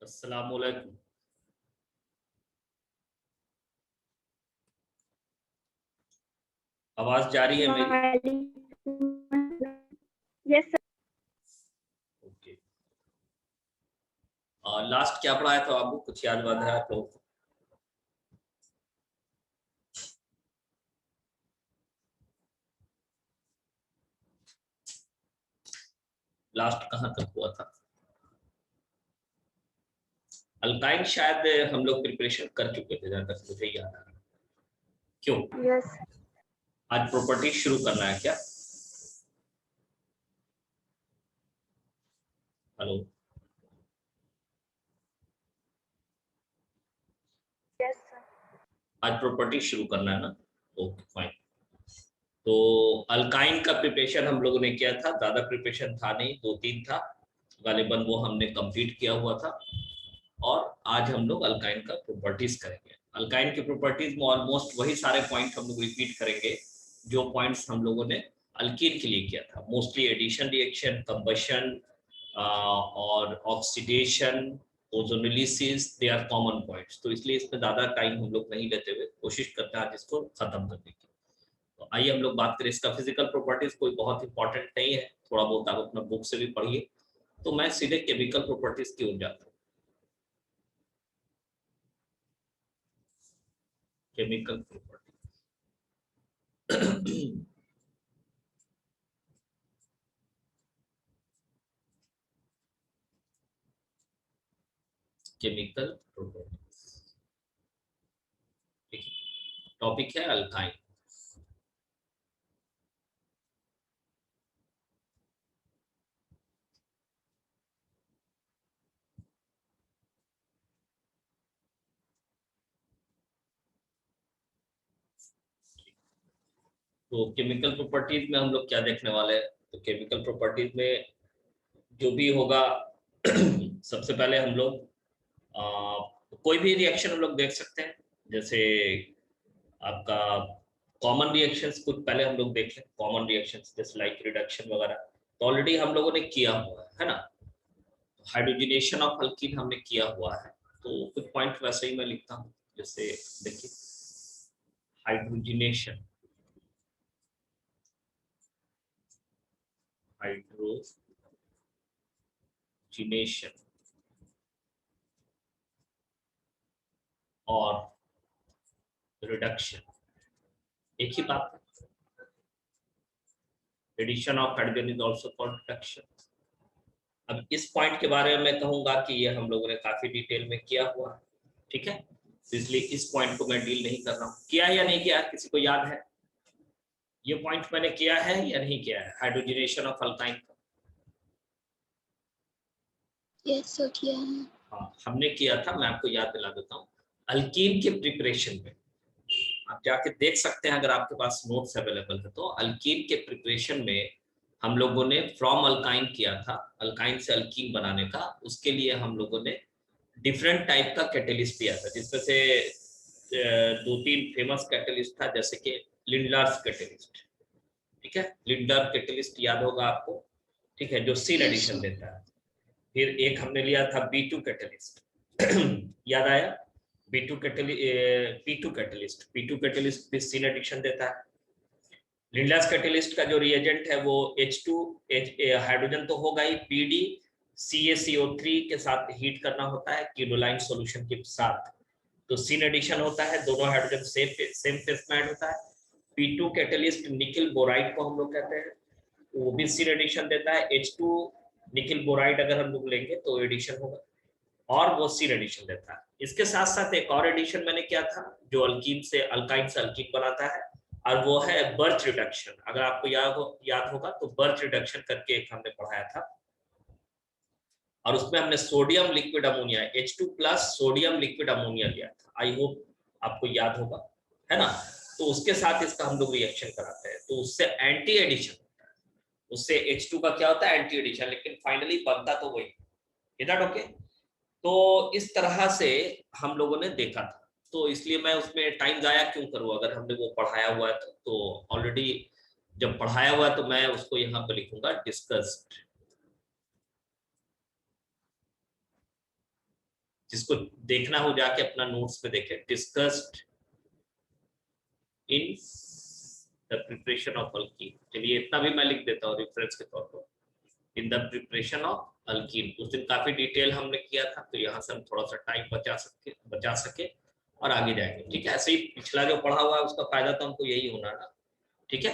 अस्सलामुअलैकुम। आवाज जा रही है मेरी? Yes sir. ओके। लास्ट क्या पढ़ाया था आपको, कुछ याद वाद है तो? लास्ट कहाँ तक हुआ था? अल्काइन शायद हम लोग प्रिपरेशन कर चुके थे जहाँ तक मुझे याद आ रहा है। क्यों यस आज प्रॉपर्टी शुरू करना है क्या? हेलो। Yes sir. आज प्रॉपर्टी शुरू करना है ना? Okay fine. तो अल्काइन का प्रिपरेशन हम लोगों ने किया था, ज्यादा प्रिपरेशन था नहीं, 2-3 था गालिबन, वो हमने कंप्लीट किया हुआ था। और आज हम लोग अल्काइन का प्रॉपर्टीज करेंगे। अल्काइन की प्रॉपर्टीज में ऑलमोस्ट वही सारे पॉइंट हम लोग रिपीट करेंगे जो पॉइंट्स हम लोगों ने अल्कीन के लिए किया था। मोस्टली एडिशन रिएक्शन, कंबशन और oxidation, ozonolysis, they are common points. तो इसलिए इसमें ज्यादा टाइम हम लोग नहीं लेते हुए कोशिश करते हैं आज इसको खत्म करने की। तो आइए हम लोग बात करें इसका। फिजिकल प्रॉपर्टीज कोई बहुत इंपॉर्टेंट नहीं है, थोड़ा बहुत आप अपना बुक से भी पढ़िए। तो मैं सीधे केमिकल प्रॉपर्टीज की ओर जाता हूँ। केमिकल प्रॉपर्टी केमिकल प्रॉपर्टीज, ठीक है। टॉपिक है अल्काइन। तो केमिकल प्रॉपर्टीज में हम लोग क्या देखने वाले हैं? तो केमिकल प्रॉपर्टीज में जो भी होगा सबसे पहले हम लोग कोई भी रिएक्शन हम लोग देख सकते हैं। जैसे आपका कॉमन रिएक्शंस कुछ पहले हम लोग देख लें। कॉमन रिएक्शंस जैसे लाइक रिडक्शन वगैरह तो ऑलरेडी हम लोगों ने किया हुआ है ना। हाइड्रोजनेशन ऑफ अल्कीन हमने किया हुआ है। तो कुछ पॉइंट वैसे ही मैं लिखता हूँ। जैसे देखिए, हाइड्रोजनेशन, हाइड्रोजनेशन और रिडक्शन एक ही बात है। Addition of hydrogen is also called reduction. अब इस पॉइंट के बारे में मैं कहूंगा कि ये हम लोगों ने काफी डिटेल में किया हुआ है, ठीक है। तो इसलिए इस पॉइंट को मैं डील नहीं कर रहा हूँ। किया या नहीं किया, किसी को याद है ये पॉइंट मैंने किया है या नहीं किया है, हाइड्रोजनेशन ऑफ अल्काइन का? यस सर किया है। हाँ हमने किया था, मैं आपको याद दिला देता हूँ। अल्कीन के प्रिपरेशन में आप जाके देख सकते हैं अगर आपके पास नोट्स अवेलेबल है तो। अल्कीन के प्रिपरेशन में हम लोगों ने फ्रॉम अल्काइन किया था, अल्काइन से अल्कीन बनाने का। उसके लिए हम लोगों ने डिफरेंट टाइप का कैटलिस्ट दिया था, जिसमें से 2-3 फेमस कैटलिस्ट था, जैसे कि लिंडलार्स कैटलिस्ट, ठीक है। लिंडलर कैटलिस्ट याद होगा आपको, ठीक है, जो सीन यस एडिशन सर। देता है। फिर एक हमने लिया था B2 कैटलिस्ट याद आया? P2 कैटलिस्ट भी सीन एडिशन देता है। लिंडलार्स कैटलिस्ट का जो रिएजेंट है वो H2 हाइड्रोजन तो होगा ही, PD CaCO3 के साथ हीट करना होता है कीटोलाइन सॉल्यूशन के साथ। तो सीन एडिशन होता है, दोनों हाइड्रोजन सेम फेस में ऐड होता है। P2 कैटलिस्ट निकिल बोराइड को हम लोग कहते हैं, वो भी सीन एडिशन देता है। H2 निकिल बोराइड अगर हम लोग लेंगे तो एडिशन होगा और वो सीन एडिशन देता है। इसके साथ साथ एक और एडिशन मैंने किया था जो अल्कीन से अल्काइन से अल्कीन बनाता है, और वो है बर्च रिडक्शन। अगर आपको याद होगा तो बर्च रिडक्शन करके एक हमने पढ़ाया था, और उसमें हमने sodium liquid ammonia H2+ sodium liquid ammonia लिया था। आई होप आपको याद होगा, है ना। तो उसके साथ इसका हम लोग रिएक्शन कराते हैं, तो उससे एंटी एडिशन होता है। उससे H2 का क्या होता है, एंटी एडिशन, लेकिन फाइनली बनता तो वही। Is that okay? तो इस तरह से हम लोगों ने देखा था। तो इसलिए मैं उसमें टाइम जाया क्यों करूं, अगर हमने वो पढ़ाया हुआ है तो ऑलरेडी जब पढ़ाया हुआ है तो मैं उसको यहाँ पे लिखूंगा डिस्कस्ड। जिसको देखना हो जाके अपना नोट्स पे देखे, discussed in the preparation of alkyne. चलिए इतना भी मैं लिख देता हूँ रेफरेंस के तौर पर, in the preparation of alkyne. उस दिन काफी डिटेल हमने किया था, तो यहाँ से हम थोड़ा सा टाइम बचा सके और आगे जाएंगे। ठीक है, ऐसे ही पिछला जो पढ़ा हुआ है उसका फायदा तो हमको यही होना ना। ठीक है,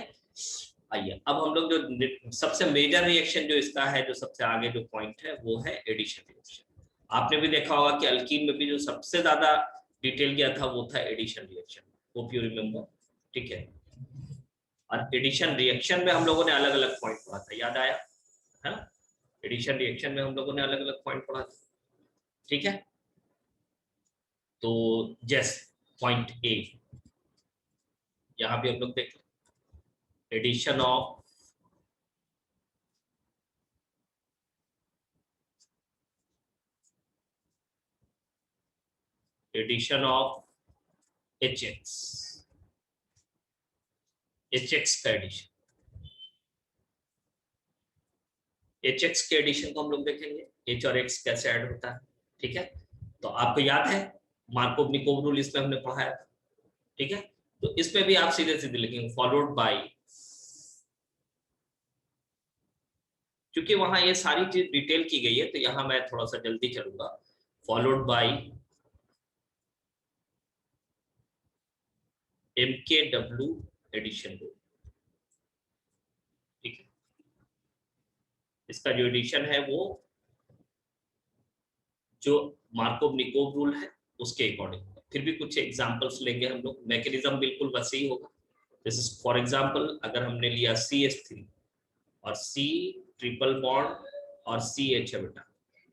आइए अब हम लोग जो सबसे मेजर रिएक्शन जो इसका है, जो सबसे आगे जो पॉइंट है वो है एडिशन रिएक्शन। आपने भी देखा होगा कि अल्कीन में भी जो सबसे ज्यादा डिटेल गया था वो था addition reaction, hope you remember. ठीक है, और एडिशन रिएक्शन में हम लोगों ने अलग अलग पॉइंट पढ़ा था, याद आया है? एडिशन रिएक्शन में हम लोगों ने अलग अलग पॉइंट पढ़ा था। ठीक है, तो जैसे पॉइंट ए यहां भी हम लोग देख लें, एडिशन ऑफ HX, HX का एडिशन, HX के एडिशन को हम लोग देखेंगे, H और X कैसे ऐड होता है। ठीक है, तो आपको याद है मार्कोव-निकोव रूल इसमें हमने पढ़ाया था। ठीक है, तो इसमें भी आप सीधे सीधे लिखेंगे फॉलोड बाय, क्योंकि वहां ये सारी चीज डिटेल की गई है तो यहां मैं थोड़ा सा जल्दी चलूंगा। Followed by MKW addition rule. ठीक है, इसका जो एडिशन है वो जो मार्कोव-निकोव रूल है उसके अकॉर्डिंग। फिर भी कुछ एग्जांपल्स लेंगे हम लोग, मैकेनिज्म बिल्कुल वैसे ही होगा। दिस इज फॉर एग्जांपल, अगर हमने लिया CH3 और C ट्रिपल बॉन्ड और CH है बेटा।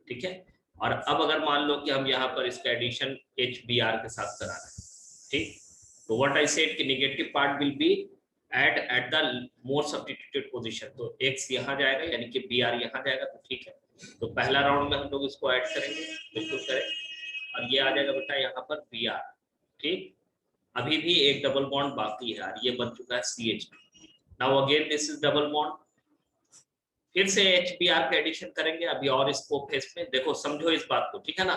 ठीक है, और अब अगर मान लो कि हम यहाँ पर इसका एडिशन HBr के साथ करा रहे हैं, ठीक, तो व्हाट आई सेड कि negative part will be add at the more substituted position, तो X यहाँ जाएगा यानी कि Br यहाँ जाएगा। तो ठीक है, तो पहला राउंड में हम लोग इसको ऐड करेंगे, बिल्कुल करें, और ये आ जाएगा बेटा यहाँ पर Br। ठीक, अभी भी एक डबल बॉन्ड बाकी है और ये बन चुका है CH। Now again this is double bond, फिर से HBr का एडिशन करेंगे अभी और स्कोप है इसमें, देखो समझो इस बात को, ठीक है ना।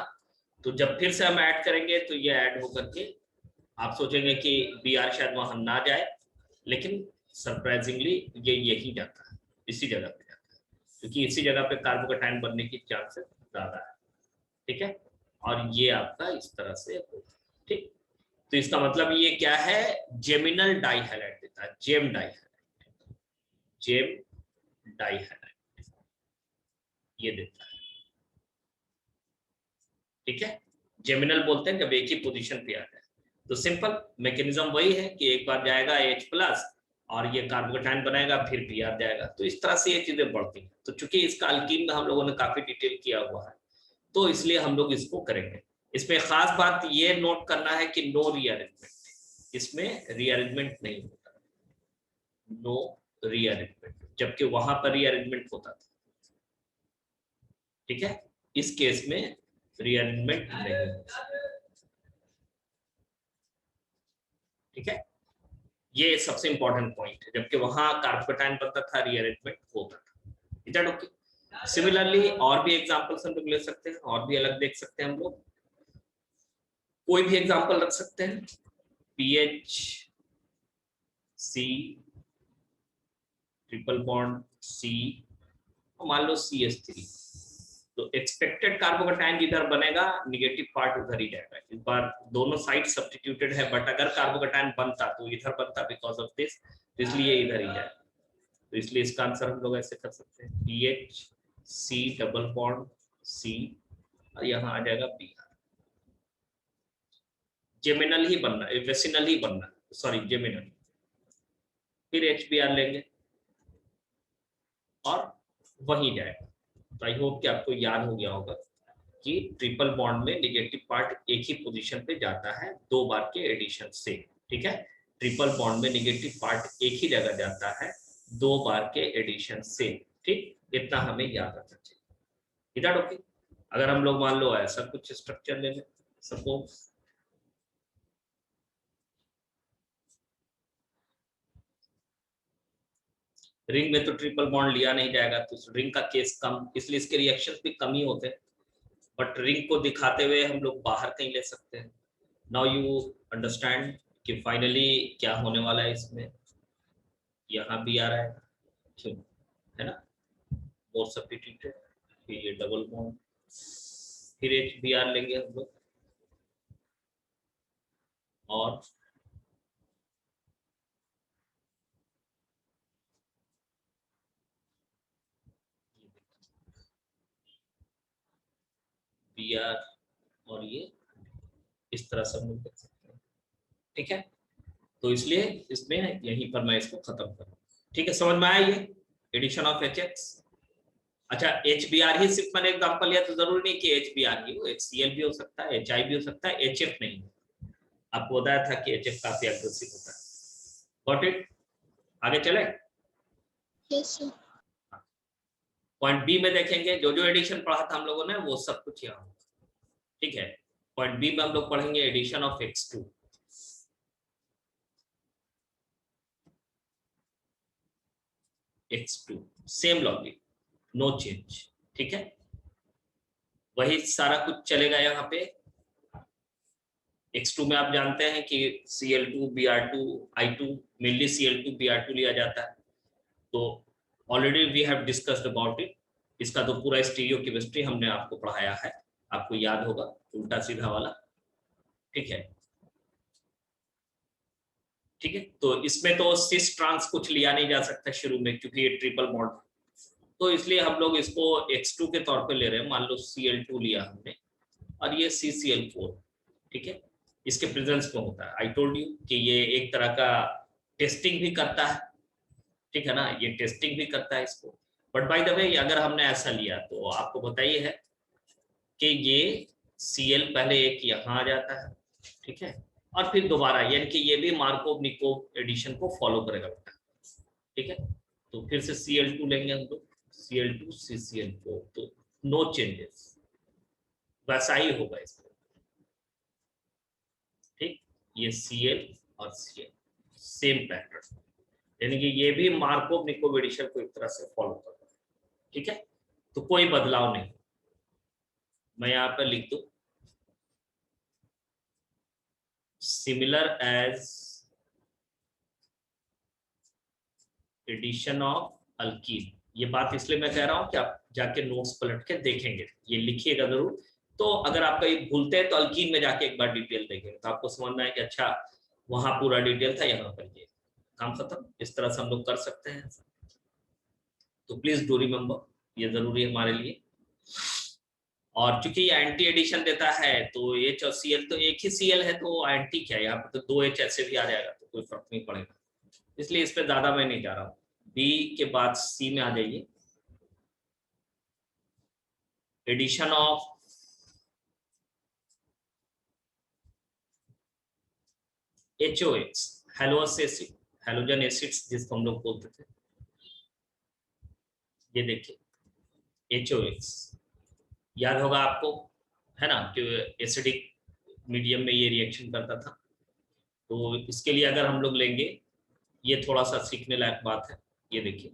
तो जब फिर से हम ऐड करेंगे तो ये ऐड होकर के आप सोचेंगे कि Br शायद वहां ना जाए, लेकिन सरप्राइजिंगली ये यही जाता है, इसी जगह पे जाता है, क्योंकि इसी जगह पे कार्बोकैटायन बनने की चांसेस ज्यादा है। ठीक है, और ये आपका इस तरह से होगा। ठीक, तो इसका मतलब ये क्या है, जेमिनल डाइहैलाइड देता है, जेम डाइहैलाइड, जेम डाइहैलाइड ये देता है। ठीक है, जेमिनल बोलते हैं जब एक ही पोजीशन पे आ जाए। तो सिंपल मैकेनिज्म वही है कि एक बार जाएगा H+ और ये कार्बोकैटायन बनाएगा, फिर Br जाएगा, तो इस तरह से ये चीजें बढ़ती हैं। तो चूंकि इसका अल्कीन में हम लोगों ने काफी डिटेल किया हुआ है, तो इसलिए हम लोग इसको करेंगे। इसमें खास बात ये नोट करना है कि नो रीअरेंजमेंट, इसमें रीअरेंजमेंट नहीं होता, नो रीअरेंजमेंट, जबकि वहां पर रीअरेंजमेंट होता था। ठीक है, इस केस में रीअरेंजमेंट नहीं होता। ठीक है, ये सबसे इंपॉर्टेंट पॉइंट है, जबकि वहां कार्बोकैटायन बनता था, रीअरेंजमेंट होता था। Is that okay? सिमिलरली और भी एग्जांपल्स हम लोग ले सकते हैं, और भी अलग देख सकते हैं हम लोग, कोई भी एग्जांपल रख सकते हैं। PHC ट्रिपल बॉन्ड C, मान लो CH3, तो एक्सपेक्टेड कार्बोकैटायन जिधर बनेगा निगेटिव पार्ट उधर ही जाएगा। इस बार दोनों साइड सब्स्टिट्यूटेड है, बट अगर कार्बोकैटायन बनता तो इधर बनता बिकॉज ऑफ दिस, इसलिए इधर ही जाएगा। तो इसलिए इसका आंसर हम लोग ऐसे कर सकते हैं, PHC डबल बॉन्ड C और यहाँ आ जाएगा Br। जेमिनल ही बनना है, वेसिनल ही बनना, सॉरी जेमिनल, फिर HBr लेंगे और वहीं जाएगा। तो आई होप कि आपको याद हो गया होगा कि ट्रिपल बॉन्ड में नेगेटिव पार्ट एक ही पोजीशन पे जाता है 2 बार के एडिशन से। ठीक है, ट्रिपल बॉन्ड में नेगेटिव पार्ट एक ही जगह जाता है 2 बार के एडिशन से। ठीक, इतना हमें याद रखना चाहिए। इधर ओके, अगर हम लोग मान लो ऐसा कुछ स्ट्रक्चर ले लें, सपोज रिंग में तो ट्रिपल बॉन्ड लिया नहीं जाएगा, तो रिंग का केस कम, इसलिए इसके रिएक्शंस भी कम ही होते हैं। बट रिंग को दिखाते हुए हम लोग बाहर कहीं ले सकते हैं। नाउ यू अंडरस्टैंड कि फाइनली क्या होने वाला है इसमें। यहाँ भी आ रहा है, क्यों, है ना, और सब्स्टिट्यूटेड, फिर ये डबल बॉन्ड, फिर एच बी आर लेंगे हम लोग, और बी आर, और ये इस तरह से हम लोग देख सकते हैं। ठीक है, तो इसलिए इसमें यहीं पर मैं इसको खत्म करूँ। ठीक है, समझ में आया ये एडिशन ऑफ एच एक्स। अच्छा, एच बी आर ही सिर्फ मैंने एग्जाम्पल लिया, तो जरूरी नहीं कि एच बी आर ही हो, एच सी एल भी हो सकता है, एच आई भी हो सकता है, एच एफ नहीं। आपको बताया था कि एच एफ काफी एग्रेसिव होता है। Got it? आगे चले। Yes, sir. पॉइंट बी में देखेंगे, जो जो एडिशन पढ़ा था हम लोगों ने वो सब कुछ यहाँ होगा। ठीक है, पॉइंट बी में हम लोग पढ़ेंगे addition of x2। x2 same logic, no change. ठीक है, वही सारा कुछ चलेगा यहाँ पे। x2 में आप जानते हैं कि Cl2 Br2 I2, mainly Cl2 Br2 लिया जाता है। तो already we have discussed about it. इसका तो पूरा स्टीरियोकेमिस्ट्री हमने आपको पढ़ाया है, आपको याद होगा, उल्टा सीधा वाला। ठीक है, ठीक है, तो इसमें तो सिस ट्रांस कुछ लिया नहीं जा सकता शुरू में, क्योंकि ये ट्रिपल बॉन्ड, तो इसलिए हम लोग इसको x2 के तौर पे ले रहे हैं। मान लो Cl2 लिया हमने, और ये CCl4। ठीक है, इसके प्रेजेंस में होता है। आई टोल्ड यू कि ये एक तरह का टेस्टिंग भी करता है। ठीक है ना, ये टेस्टिंग भी करता है इसको। बट बाय द वे, अगर हमने ऐसा लिया तो आपको बताइए है कि ये Cl पहले एक यहाँ आ जाता है, ठीक है, और फिर दोबारा, यानी कि ये भी मार्कोव निकोव एडिशन को फॉलो करेगा बेटा। ठीक है, तो फिर से Cl2 लेंगे हम लोग, Cl2 CCl4, तो नो चेंजेस, वैसा ही होगा इसमें। ठीक, ये Cl और Cl सेम पैटर्न, यानी कि ये भी मार्कोव निकोव एडिशन को एक तरह से फॉलो कर रहा है। ठीक है, तो कोई बदलाव नहीं। मैं यहाँ पर लिख दूं similar as addition of alkene. ये बात इसलिए मैं कह रहा हूं कि आप जाके नोट्स पलट के देखेंगे, ये लिखिएगा जरूर। तो अगर आप कहीं भूलते हैं तो अल्कीन में जाके एक बार डिटेल देखेंगे, तो आपको समझ में आए कि अच्छा वहां पूरा डिटेल था, यहाँ पर ये काम खत्म। इस तरह से हम लोग कर सकते हैं। तो प्लीज डू रिमेम्बर, ये जरूरी है हमारे लिए। और चूंकि ये एंटी एडिशन देता है, तो एच और Cl तो एक ही Cl है, तो एंटी क्या है, यहाँ पर तो 2H ऐसे भी आ जाएगा, तो कोई फर्क नहीं पड़ेगा। इसलिए इस पे ज्यादा मैं नहीं जा रहा हूँ। बी के बाद सी में आ जाइए, addition of HOX, halos acid, halogen acids जिसको हम लोग बोलते थे। ये देखिए HOX, याद होगा आपको, है ना, कि एसिडिक मीडियम में ये रिएक्शन करता था। तो इसके लिए अगर हम लोग लेंगे, ये थोड़ा सा सीखने लायक बात है। ये देखिए,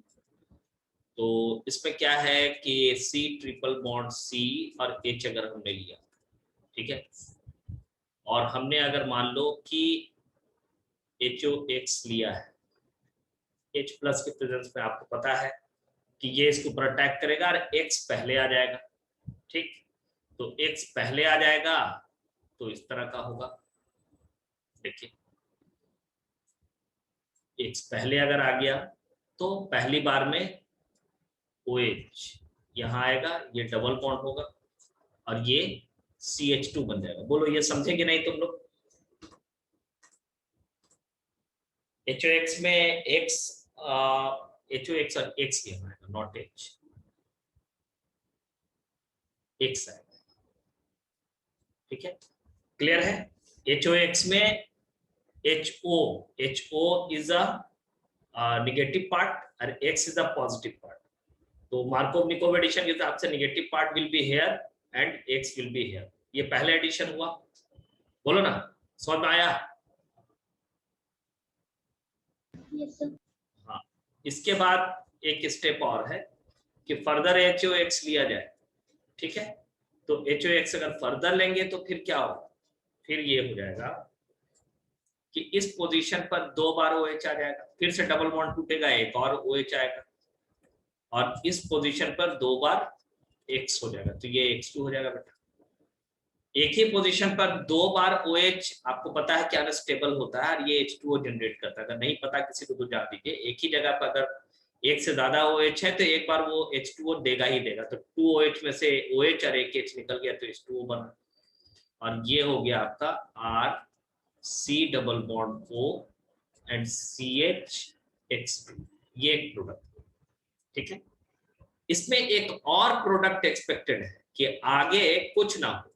तो इसमें क्या है कि C ट्रिपल बॉन्ड C और H अगर हमने लिया, ठीक है, और हमने अगर मान लो कि HOX लिया है, H प्लस के प्रेजेंस में आपको पता है कि ये इसके ऊपर अटैक करेगा और X पहले आ जाएगा। ठीक, तो X पहले आ जाएगा, तो इस तरह का होगा। देखिए, X पहले अगर आ गया तो पहली बार में OH यहाँ आएगा, ये डबल बॉन्ड होगा, और ये CH2 बन जाएगा। बोलो ये समझेंगे नहीं तुम लोग? HOX में X, HOX और X यहाँ आएगा, नॉट H, X आएगा। ठीक है, क्लियर है? HOX में HO is a negative part और X is a positive part. तो मार्कोव निकोव एडिशन के हिसाब से negative part will be here and X will be here. ये पहला एडिशन हुआ, बोलो ना, समझ में आया? Yes, sir. हाँ, इसके बाद एक स्टेप और है कि फर्दर HOX लिया जाए। ठीक है, तो HOX अगर फर्दर लेंगे तो फिर क्या होगा, फिर ये हो जाएगा कि इस पोजीशन पर 2 बार OH आ जाएगा, फिर से डबल बॉन्ड टूटेगा, एक और OH आएगा, और इस पोजीशन पर 2 बार X हो जाएगा, तो ये X2 हो जाएगा बेटा। एक ही पोजीशन पर 2 बार OH आपको पता है क्या अनस्टेबल होता है, और ये H2O जनरेट करता है। अगर नहीं पता किसी को तो जान दीजिए, एक ही जगह पर अगर एक से ज्यादा OH है तो एक बार वो H2O देगा ही देगा। तो 2 OH में से OH और एक H निकल गया तो H2O बना, और ये हो गया आपका R C double bond O and CH2, ये एक प्रोडक्ट, ठीक है। इसमें एक और प्रोडक्ट एक्सपेक्टेड है कि आगे कुछ ना हो,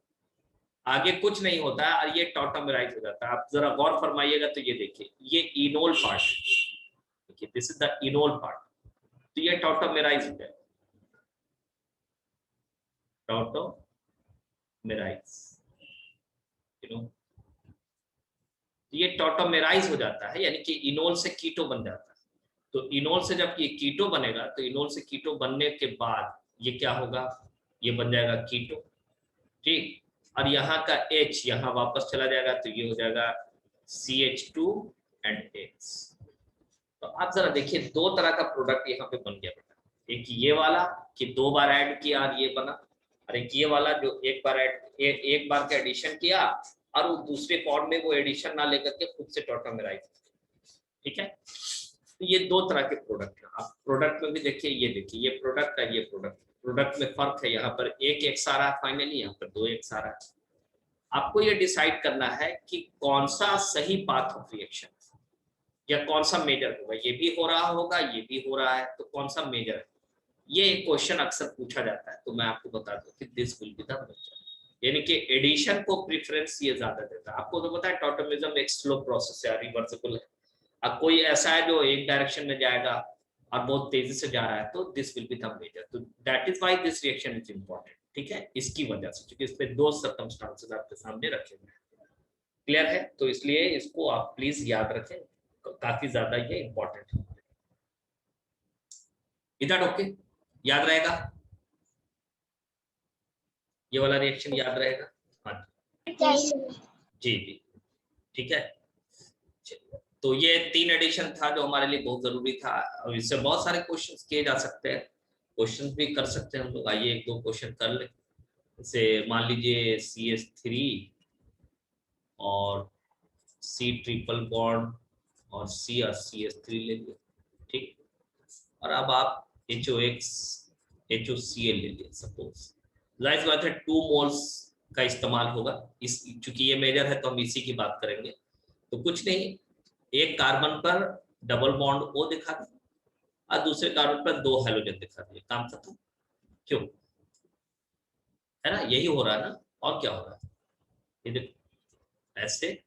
आगे कुछ नहीं होता है और ये टॉटोमेराइज हो जाता है। आप जरा गौर फरमाइएगा तो ये देखिए, ये इनोल पार्ट, देखिए this is the enol part, तो ये टॉटोमेराइज हो जाएगा, टॉटोमेराइज, यू नो, ये टॉटोमेराइज हो जाता है, यानी कि इनोल से कीटो बन जाता है। तो इनोल से जब ये कीटो बनेगा तो इनोल से कीटो बनने के बाद ये क्या होगा, ये बन जाएगा कीटो, ठीक, और यहाँ का H यहाँ वापस चला जाएगा तो ये हो जाएगा CH2 एंड X। तो आप जरा देखिए, दो तरह का प्रोडक्ट यहाँ पे बन गया बेटा, एक ये वाला कि 2 बार ऐड किया और ये बना, और एक ये वाला जो एक बार एक बार का एडिशन किया और वो दूसरे कॉर्ड में वो एडिशन ना लेकर के खुद से टॉटोमेराइज, ठीक है। तो ये दो तरह के प्रोडक्ट है। आप प्रोडक्ट में भी देखिए, ये देखिए, ये प्रोडक्ट है, ये प्रोडक्ट में फर्क है, यहाँ पर एक X आ रहा है फाइनली, यहाँ पर 2 X आ रहा है। आपको ये डिसाइड करना है कि कौन सा सही पाथ ऑफ रिएक्शन या कौन सा मेजर होगा, ये भी हो रहा होगा, ये भी हो रहा है, तो कौन सा मेजर है, ये एक क्वेश्चन अक्सर पूछा जाता है। तो मैं आपको बता दूं कि this will be the major, यानी कि एडिशन को प्रेफरेंस ये ज्यादा देता है। आपको तो पता है टॉटोमिज्म एक स्लो प्रोसेस है, रिवर्सिबल है। अब कोई ऐसा है जो एक डायरेक्शन में जाएगा और बहुत तेजी से जा रहा है, तो this will be the major. तो that is why this reaction is important, ठीक है, इसकी वजह से, क्योंकि इस पे दो सर्कमस्टांसेस आपके सामने रखे हुए हैं। क्लियर है, तो इसलिए इसको आप प्लीज याद रखें, काफी ज्यादा ये इंपॉर्टेंट है। इधर ओके, याद रहेगा, ये वाला रिएक्शन याद रहेगा, हाँ जी जी, ठीक है। तो ये 3 एडिशन था जो हमारे लिए बहुत जरूरी था, और इससे बहुत सारे क्वेश्चंस किए जा सकते हैं, क्वेश्चंस भी कर सकते हैं हम लोग। आइए एक दो क्वेश्चन कर ले, जैसे मान लीजिए CH3 और C ट्रिपल बॉन्ड और C और CH3 ले लिया, ठीक, और अब आप HOX HOCl ले लिया सपोज, जाहिर बात है 2 मोल्स का इस्तेमाल होगा, इस चूंकि ये मेजर है तो हम इसी की बात करेंगे। तो कुछ नहीं, एक कार्बन पर डबल बॉन्ड O दिखा दिया और दूसरे कार्बन पर 2 हेलोजन दिखा दिए, काम खत्म। क्यों, है ना, यही हो रहा है ना, और क्या हो रहा है, ये देखो, ऐसे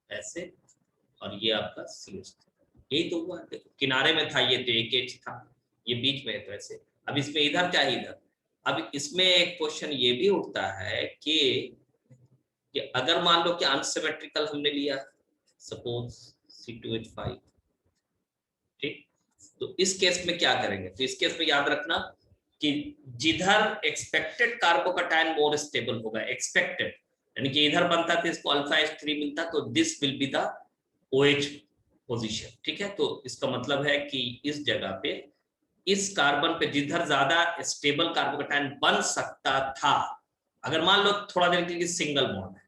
ऐसे, और ये आपका CH, यही तो हुआ। देखो किनारे में था ये तो एक H था, ये बीच में है तो ऐसे। अब इसमें इधर क्या है, इधर। अब इसमें एक क्वेश्चन ये भी उठता है कि अगर मान लो कि अनसिमेट्रिकल हमने लिया, सपोज C2H5, ठीक, तो इस केस में क्या करेंगे, तो इस केस में याद रखना कि जिधर एक्सपेक्टेड कार्बोकैटायन मोर स्टेबल होगा, एक्सपेक्टेड, यानी कि इधर बनता तो इसको अल्फा H3 मिलता, तो this will be the OH position, ठीक है। तो इसका मतलब है कि इस जगह पे, इस कार्बन पे जिधर ज्यादा स्टेबल कार्बोकैटायन बन सकता था, अगर मान लो थोड़ा देर के लिए सिंगल बॉन्ड है,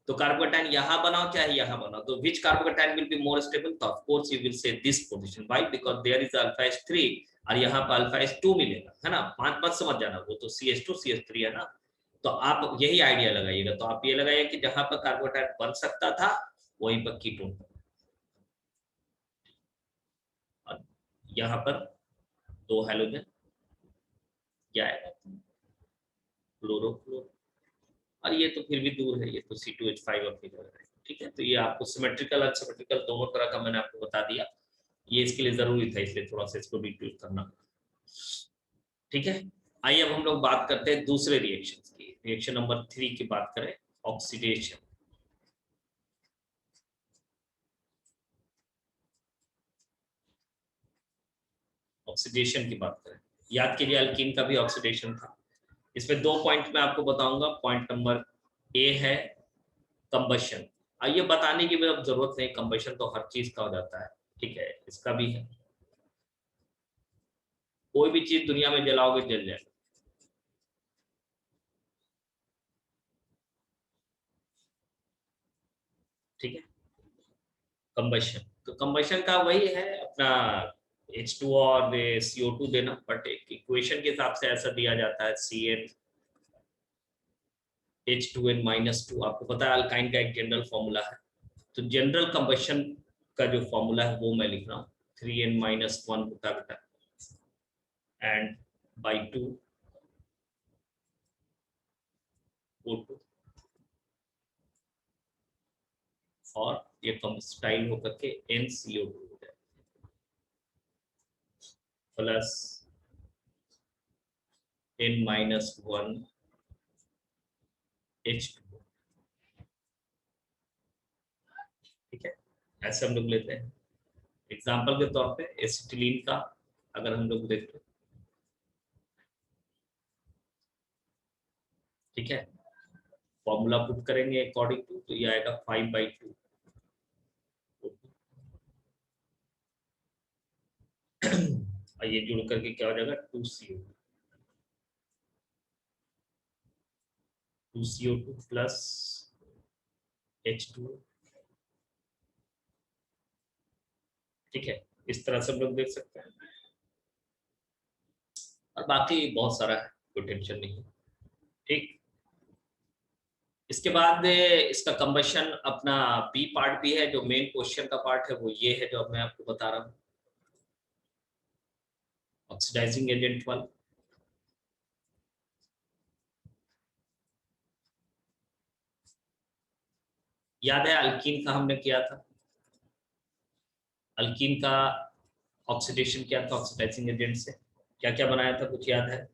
तो कार्बोकैटायन यहां बनाओ चाहे यहां बनाओ, तो which carbocation will be more stable, तो of course you will say this position, why, because there is alpha H3 और यहाँ पर अल्फा H2 मिलेगा, है ना, 5 मत समझ जाना, वो तो CH2 CH3 है ना। तो आप यही आइडिया लगाइएगा, तो आप ये लगाइए कि जहां पर कार्बोकैटायन बन सकता था वहीं पर कीटोन, और यहाँ पर 2 हेलोजन, क्या आएगा, क्लोरोफ्लोर, और ये तो फिर भी दूर है, ये तो C2H5 अपनी जगह है, ठीक है। तो ये आपको सिमेट्रिकल अनसिमेट्रिकल दोनों तरह का मैंने आपको बता दिया, ये इसके लिए जरूरी था, इसलिए थोड़ा सा इसको डिटेल करना, ठीक है। आइए अब हम लोग बात करते हैं दूसरे रिएक्शन की, रिएक्शन नंबर 3 की बात करें, ऑक्सीडेशन। ऑक्सीडेशन की बात करें, याद कीजिए अल्कीन का भी ऑक्सीडेशन था, इसमें 2 पॉइंट मैं आपको बताऊंगा। पॉइंट नंबर ए है कंबशन। ये बताने की भी अब जरूरत नहीं, कंबशन तो हर चीज का हो जाता है, ठीक है, इसका भी है। कोई भी चीज दुनिया में जलाओगे जल जाएगा। ठीक है, कंबशन, तो कंबशन का वही है अपना H2 और CO2 देना, बट एक इक्वेशन के हिसाब से ऐसा दिया जाता है CN H2n-2। आपको पता है अल्काइन का एक जनरल फॉर्मूला है, तो जनरल कंबशन का जो फॉर्मूला है वो मैं लिख रहा हूँ, 3n-1 होता है बेटा, एंड बाई 2 O2, और ये कंबाइन होकर के NCO2 हो जाए प्लस n-1 H2। ठीक है, ऐसे हम लोग लेते हैं। एग्जाम्पल के तौर पे एसिटिलीन का अगर हम लोग देखते हैं, ठीक है, फॉर्मूला पुट करेंगे अकॉर्डिंग टू, तो ये आएगा 5/2। और ये जुड़ करके क्या हो जाएगा 2CO2 प्लस H2। ठीक है, इस तरह से हम लोग देख सकते हैं, और बाकी बहुत सारा है, कोई टेंशन नहीं है। ठीक, इसके बाद इसका कंबशन अपना बी पार्ट भी है, जो मेन क्वेश्चन का पार्ट है वो ये है जो अब मैं आपको बता रहा हूँ, ऑक्सीडाइजिंग एजेंट वाला। याद है अल्कीन का हमने किया था, अल्कीन का ऑक्सीडेशन किया था ऑक्सीडाइजिंग एजेंट से, क्या क्या बनाया था, कुछ याद है?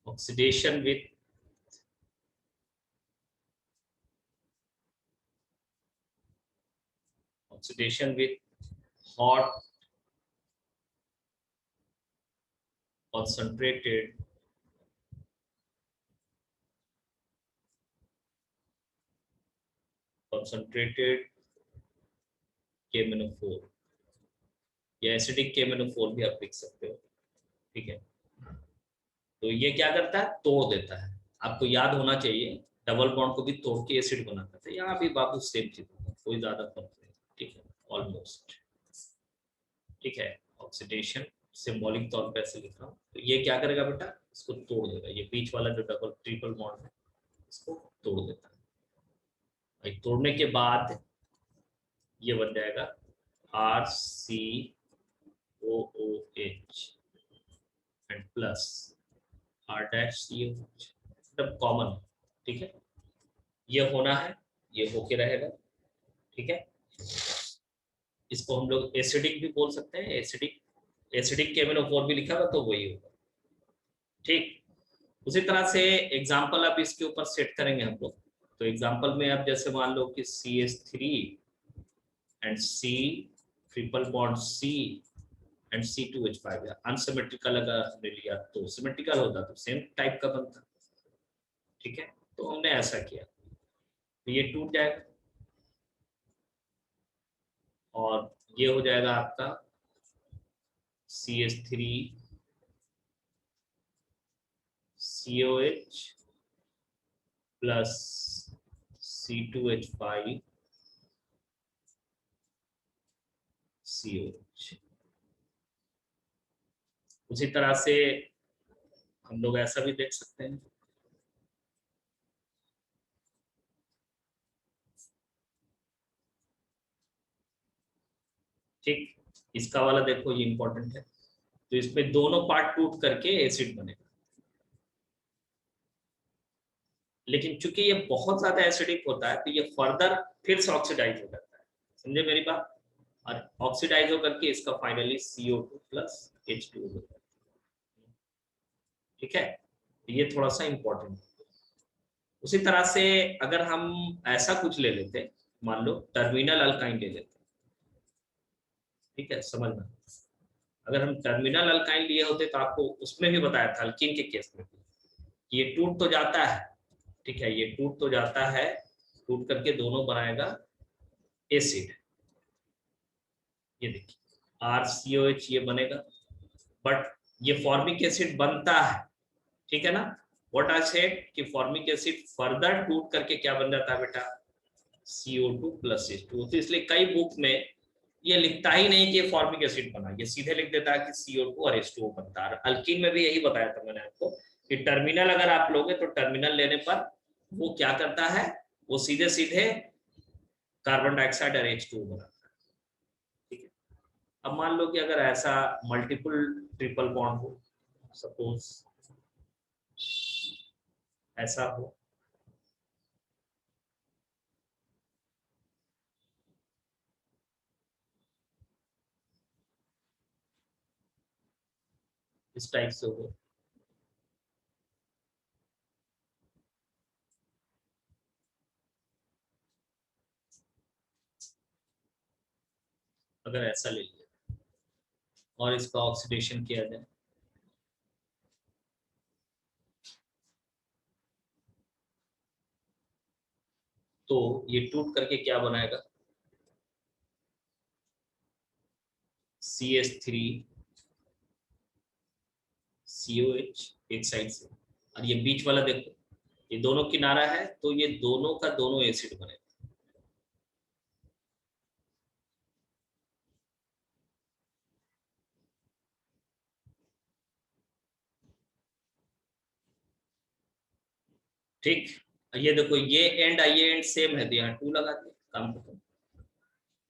Oxidation with hot concentrated KMnO4 या एसिडिक KMnO4 भी आप लिख सकते हो। ठीक है, तो ये क्या करता है, तोड़ देता है। आपको याद होना चाहिए डबल बॉन्ड को भी तोड़ के एसिड बनाता था, यहाँ भी बाबू सेम चीज होगा, कोई ज्यादा फर्क नहीं। ठीक है, ऑलमोस्ट। ठीक है, ऑक्सीडेशन सिंबॉलिक तौर पर ऐसे लिख रहा हूँ, तो ये क्या करेगा बेटा, इसको तोड़ देगा, ये बीच वाला जो डबल ट्रिपल बॉन्ड है इसको तोड़ देता है। तोड़ने के बाद ये बन जाएगा RCOOH एंड प्लस R-COH, मतलब कॉमन। ठीक है, ये होना है, ये होके रहेगा। ठीक है, इसको हम लोग एसिडिक भी बोल सकते हैं, एसिडिक KMnO4 भी लिखा हुआ तो वही होगा। ठीक, उसी तरह से एग्जाम्पल अब इसके ऊपर सेट करेंगे हम लोग। तो एग्जाम्पल में अब जैसे मान लो कि CH3 and C triple bond C and C2H5 unsymmetrical अगर हमने लिया, तो सिमेट्रिकल होता तो सेम टाइप का बनता। ठीक है, तो हमने ऐसा किया, तो ये टूट जाएगा और ये हो जाएगा आपका CH3 COH plus C2H5 COH। उसी तरह से हम लोग ऐसा भी देख सकते हैं, ठीक, इसका वाला देखो ये इंपॉर्टेंट है, तो इसमें दोनों पार्ट टूट करके एसिड बनेगा, लेकिन चूंकि ये बहुत ज्यादा एसिडिक होता है तो ये फर्दर फिर से ऑक्सीडाइज हो जाता है। समझे मेरी बात? और ऑक्सीडाइज होकर के इसका फाइनली CO2 प्लस H2 होता है। ठीक है, ये थोड़ा सा इंपॉर्टेंट। उसी तरह से अगर हम ऐसा कुछ ले लेते, मान लो टर्मिनल अल्काइन ले लेते, ठीक है, समझना, अगर हम टर्मिनल अल्काइन लिए होते तो आपको उसमें भी बताया था अल्कीन के केस में, ये टूट तो जाता है, ठीक है, ये टूट तो जाता है, टूट करके दोनों बनाएगा एसिड, ये देखिए RCOH ये बनेगा, बट ये फॉर्मिक एसिड बनता है, ठीक है ना। व्हाट आई सेड कि फॉर्मिक एसिड फर्दर टूट करके क्या बन जाता है बेटा, CO2 प्लस H2। तो इसलिए कई बुक में ये लिखता ही नहीं कि फॉर्मिक एसिड बना, ये सीधे लिख देता है कि CO2 और H2O बनता है। अल्कीन में भी यही बताया था मैंने आपको कि टर्मिनल अगर आप लोगे तो टर्मिनल लेने पर वो क्या करता है, वो सीधे सीधे कार्बन डाइऑक्साइड और H2O बनाता है, ठीक है। अब मान लो कि अगर ऐसा मल्टीपल ट्रिपल बॉन्ड हो, सपोज ऐसा हो, इस टाइप से हो, अगर ऐसा ले लिया और इसका ऑक्सीडेशन किया जाए, तो ये टूट करके क्या बनाएगा, CH3COH एक साइड से, और ये बीच वाला देखो, ये दोनों किनारा है, तो ये दोनों का दोनों एसिड बनेगा, ठीक। ये देखो ये एंड ये एंड सेम है, तो यहाँ 2 लगा दिया, काम खत्म,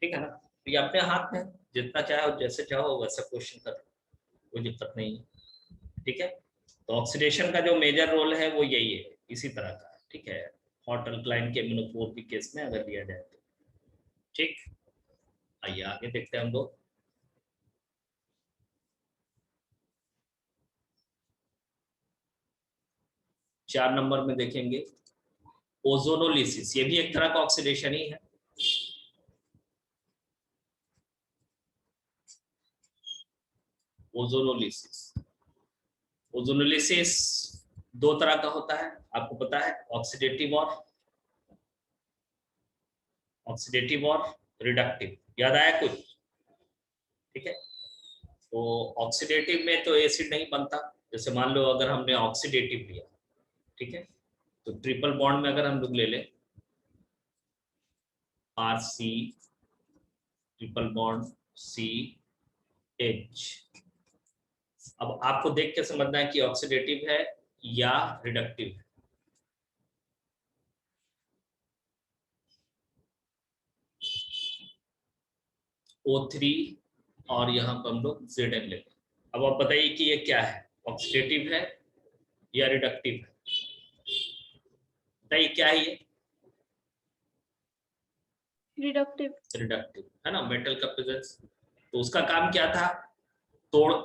ठीक है ना। तो ये अपने हाथ में, जितना चाहो जैसे चाहो वैसा क्वेश्चन कर, कोई दिक्कत नहीं है, ठीक है। तो ऑक्सीडेशन का जो मेजर रोल है वो यही है, इसी तरह का है, ठीक है, हॉट अल्कलाइन के MnO4 के केस में अगर लिया जाए तो, ठीक। आइए आगे देखते हैं हम लोग। 4 नंबर में देखेंगे ओजोनोलिसिस, ये भी एक तरह का ऑक्सीडेशन ही है। ओजोनोलिसिस, ओजोनोलिसिस 2 तरह का होता है, आपको पता है, ऑक्सीडेटिव और रिडक्टिव, याद आया कुछ, ठीक है। तो ऑक्सीडेटिव में तो एसिड नहीं बनता, जैसे मान लो अगर हमने ऑक्सीडेटिव लिया, ठीक है, तो ट्रिपल बॉन्ड में अगर हम लोग ले लें RC ट्रिपल बॉन्ड CH, अब आपको देख के समझना है कि ऑक्सीडेटिव है या रिडक्टिव है। O3 और यहाँ पर हम लोग Zn लेते हैं। अब आप बताइए कि ये क्या है, ऑक्सीडेटिव है या रिडक्टिव है, बताइए क्या है ये, रिडक्टिव। रिडक्टिव है ना, मेटल का प्रेजेंस। तो उसका काम क्या था,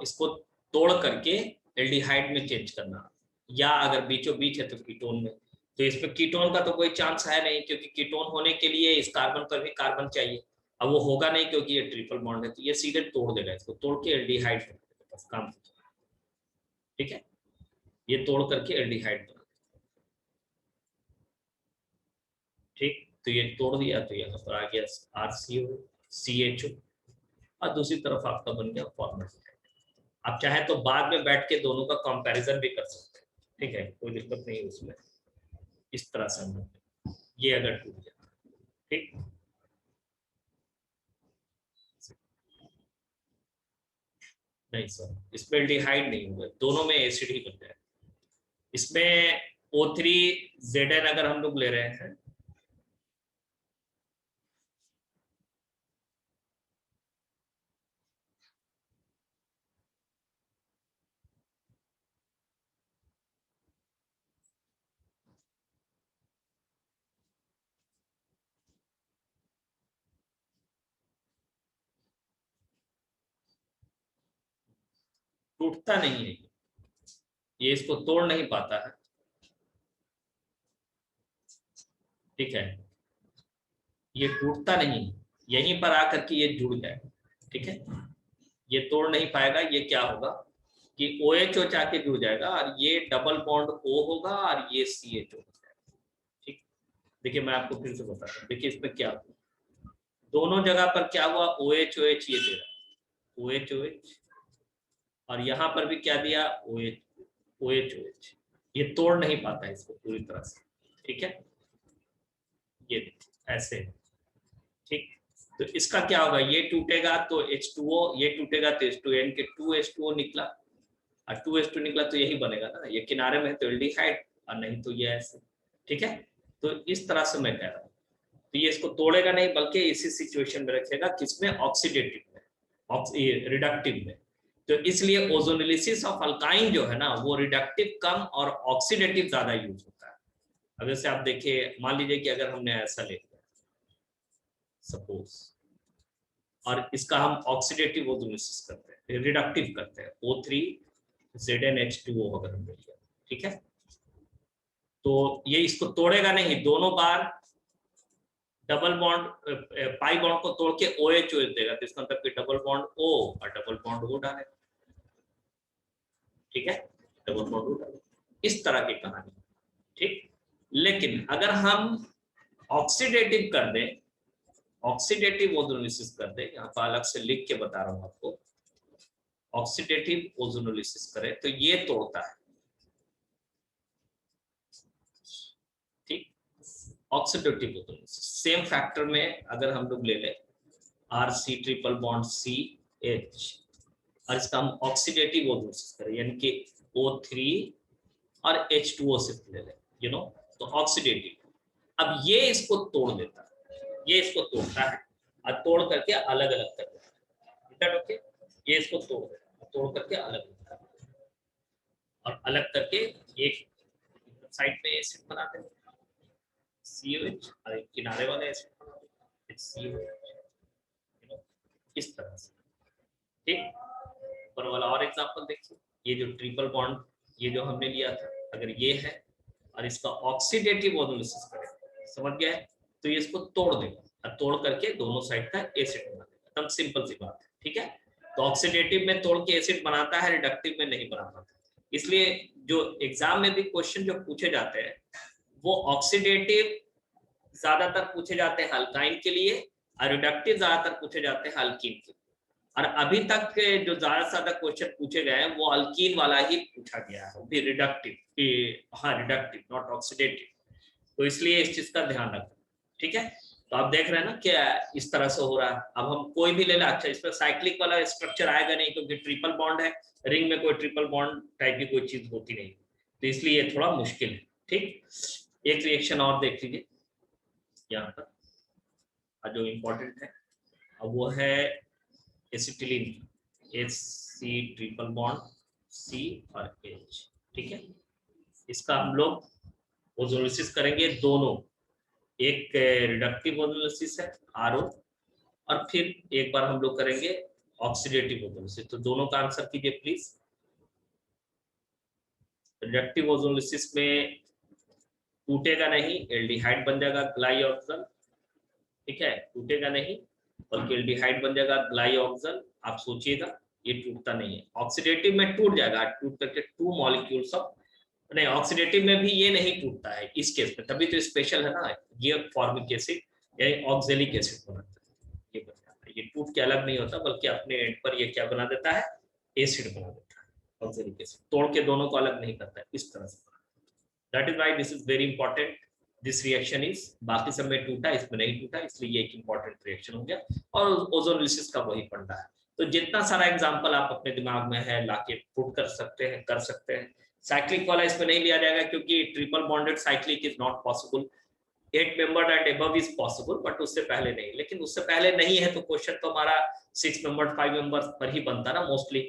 इसको तोड़ करके एल्डिहाइड में चेंज करना, या अगर बीचों बीच है तो कीटोन में। तो इसमें कीटोन का तो कोई चांस है नहीं, क्योंकि कीटोन होने के लिए इस कार्बन पर भी कार्बन चाहिए, अब वो होगा नहीं क्योंकि ये ट्रिपल बॉन्ड है, तो ये सीधे तोड़ देगा, इसको तोड़ के एल्डिहाइड बना देगा, बस काम, ठीक है, ये तोड़ करके एल्डिहाइड बना, ठीक। तो ये तोड़ दिया तो यहाँ पर आ गया RCO CHO, और दूसरी तरफ आपका बन गया फॉर्मेट। आप चाहे तो बाद में बैठ के दोनों का कंपैरिजन भी कर सकते हैं, ठीक है, कोई दिक्कत नहीं उसमें, इस तरह से हम ये अगर टूट जाए, ठीक। नहीं सर, इसमें एल्डिहाइड नहीं होगा, दोनों में एसिड ही बन जाए। इसमें O3Zn अगर हम लोग ले रहे हैं, टूटता नहीं है, ये इसको तोड़ नहीं पाता है, ठीक है, ये टूटता नहीं, यहीं पर आकर के ये जुड़ जाएगा, ठीक है, ये तोड़ नहीं पाएगा। ये क्या होगा कि OH आके जुड़ जाएगा और ये डबल बॉन्ड O होगा और ये CH हो जाएगा, ठीक। देखिए मैं आपको फिर से बताता हूँ, देखिए इसमें क्या हुआ, दोनों जगह पर क्या हुआ, OH ये दे रहा है, OH और यहाँ पर भी क्या दिया, OH, ये तोड़ नहीं पाता है इसको पूरी तरह से, ठीक है, ये ऐसे, ठीक। तो इसका क्या होगा, ये टूटेगा तो H2O, ये टूटेगा तो H2O, इनके 2H2O निकला और 2H2 निकला तो यही बनेगा ना, ये किनारे में तो एल्डिहाइड और नहीं तो ये ऐसे, ठीक है। तो इस तरह से मैं कह रहा हूँ, तो ये इसको तोड़ेगा नहीं बल्कि इसी सिचुएशन में रखेगा, किसमें, ऑक्सीडेटिव में, रिडक्टिव में। तो इसलिए ओजोनोलिसिस ऑफ अल्काइन जो है ना, वो रिडक्टिव कम और ऑक्सीडेटिव ज्यादा यूज होता है। अब जैसे आप देखिए, मान लीजिए कि अगर हमने ऐसा ले लिया सपोज, और इसका हम ऑक्सीडेटिव ओजोनोलिसिस करते हैं, रिडक्टिव करते हैं, O3ZnH2O अगर हम ले लिया, ठीक है, तो ये इसको तोड़ेगा नहीं, दोनों बार डबल बॉन्ड पाई बॉन्ड को तोड़ के OH देगा, तो इसका मतलब डबल बॉन्ड O और डबल बॉन्ड O डालेगा, ठीक है, डबल बॉन्ड O डालेगा, इस तरह की कहानी, ठीक। लेकिन अगर हम ऑक्सीडेटिव कर दें, ऑक्सीडेटिव ओजोनोलिसिस कर दें, यहाँ पर अलग से लिख के बता रहा हूं आपको, ऑक्सीडेटिव ओजोनोलिसिस करें तो ये तोड़ता है, ठीक। ऑक्सीडेटिव ओजोनोलिसिस सेम फैक्टर में अगर हम लोग ले लें RC ट्रिपल बॉन्ड CH और इसका हम ऑक्सीडेटिव ओजोनोलिसिस करें, यानी कि O3 और H2O सिर्फ ले लें, यू नो, तो ऑक्सीडेटिव, अब ये इसको तोड़ देता है, ये इसको तोड़ता है और तोड़ करके अलग अलग कर देता है, ओके, ये इसको तोड़ देता है, तोड़ करके अलग करता है और अलग करके एक साइड में एसिड बनाते हैं COH और एक किनारे वाले एसिड बनाते हैं COH, इस तरह से, ठीक। ऊपर वाला और एग्जांपल देखिए, ये जो ट्रिपल बॉन्ड ये जो हमने लिया था, अगर ये है और इसका ऑक्सीडेटिव ओजोनोलिसिस करें, समझ गए, तो ये इसको तोड़ देगा और तोड़ करके दोनों साइड का एसिड बना देगा, एकदम सिंपल सी बात है, ठीक है। तो ऑक्सीडेटिव में तोड़ के एसिड बनाता है, रिडक्टिव में नहीं बना पाता, इसलिए जो एग्जाम में भी क्वेश्चन जो पूछे जाते हैं वो ऑक्सीडेटिव ज्यादातर पूछे जाते हैं अल्काइन के लिए और रिडक्टिव ज्यादातर पूछे जाते हैं अल्कीन के, और अभी तक के जो ज्यादा से ज्यादा क्वेश्चन पूछे गए हैं वो अल्कीन वाला ही पूछा गया है, भी रिडक्टिव, हाँ रिडक्टिव नॉट ऑक्सीडेटिव, तो इसलिए इस चीज का ध्यान रखना, ठीक है। तो आप देख रहे हैं ना क्या इस तरह से हो रहा है। अब हम कोई भी ले लें, अच्छा इसमें साइक्लिक वाला स्ट्रक्चर आएगा नहीं क्योंकि ट्रिपल बॉन्ड है, रिंग में कोई ट्रिपल बॉन्ड टाइप की कोई चीज होती नहीं, तो इसलिए ये थोड़ा मुश्किल है, ठीक। एक रिएक्शन और देख लीजिए यहाँ पर जो इम्पोर्टेंट है, अब वो है acetylene, HC triple bond C और H, ठीक है। इसका हम लोग ओजोनोलिसिस करेंगे दोनों, एक रिडक्टिव ओजोनोलिसिस है RO और फिर एक बार हम लोग करेंगे ऑक्सीडेटिव ओजोनोलिसिस, तो दोनों का आंसर कीजिए प्लीज। रिडक्टिव ओजोनोलिसिस में टूटेगा नहीं, एल्डिहाइड बन जाएगा ग्लाइऑक्सल, ठीक है, टूटेगा नहीं बल्कि एल्डिहाइड बन जाएगा ग्लाइऑक्सल, आप सोचिएगा ये टूटता नहीं है। ऑक्सीडेटिव में टूट जाएगा, टूट करके 2 मॉलिक्यूल्स ऑफ, नहीं ऑक्सीडेटिव में भी ये नहीं टूटता है इस केस में, तभी तो स्पेशल है ना, ये फॉर्मिक एसिड यानी ऑक्सैलिक एसिड बनाता है, ये बन जाता है, ये टूट के अलग नहीं होता बल्कि अपने एंड पर ये क्या बना देता है, एसिड बना देता है, ऑक्सैलिक एसिड, तोड़ के दोनों को अलग नहीं करता है, इस तरह से। That is why this is very important, this reaction is, बाकी सब में टूटा इसमें नहीं टूटा, इसलिए ये एक इंपॉर्टेंट रिएक्शन हो गया और ओजोनोलिसिस का वही फंडा है। तो जितना सारा एग्जांपल आप अपने दिमाग में है लाके पुट कर सकते हैं, कर सकते हैं। साइक्लिक वाला इसमें नहीं लिया जाएगा क्योंकि triple bonded cyclic is not possible, 8 membered and above is possible, but उससे पहले नहीं, लेकिन उससे पहले नहीं है तो क्वेश्चन तो हमारा 6 मेंबर्ड 5 मेंबर्स पर ही बनता ना मोस्टली।